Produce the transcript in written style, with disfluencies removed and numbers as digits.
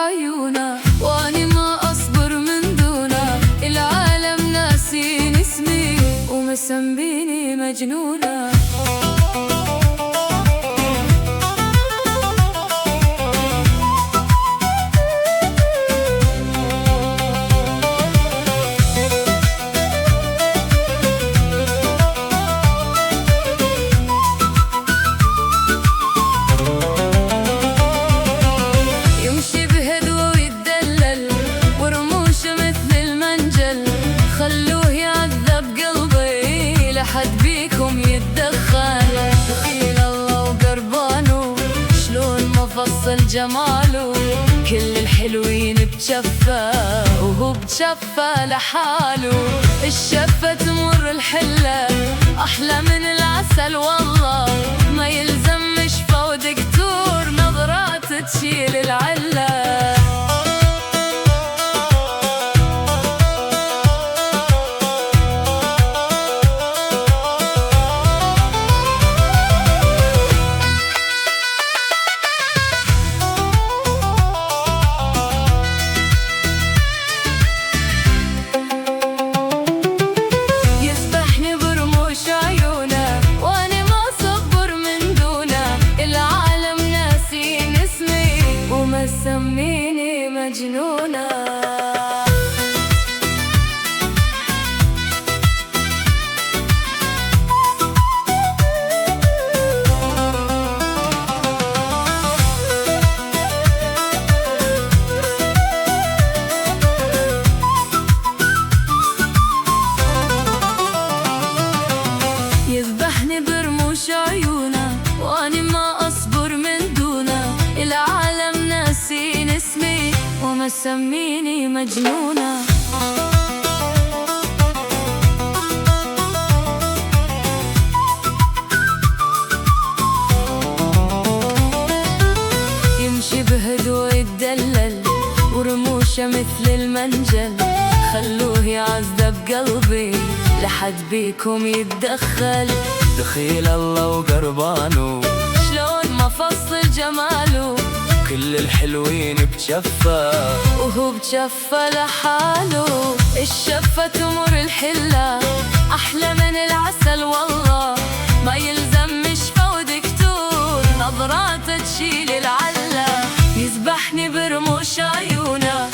عيونا، واني ما اصبر من دونا. العالم ناسين اسمي ومسميني مجنونة. حد بيكم يتدخل، دخيل الله وقربانه، شلون ما فصل جماله. كل الحلوين بجفة وهو بجفة لحاله. الشفة تمر الحلة أحلى من العسل والله. ما يلزم شفا ودكتور، نظرات تشيل العلة. سميني مجنونة. يذبحني برموش عيونه، واني ما اصبر من دونه. العالم ناسين اسمي ومسميني مجنونة. يمشي بهدوء يتدلل ورموشه مثل المنجل. خلوه يعذب قلبي لحد بيكم يتدخل. دخيل الله وقربانه، شلون ما فصل جماله. كل الحلوين بجفة وهو بجفة لحاله. الشفة تمر الحلة أحلى من العسل والله. ما يلزم شفا ودكتور، نظرات تشيل العلة. يذبحني برموش عيونه،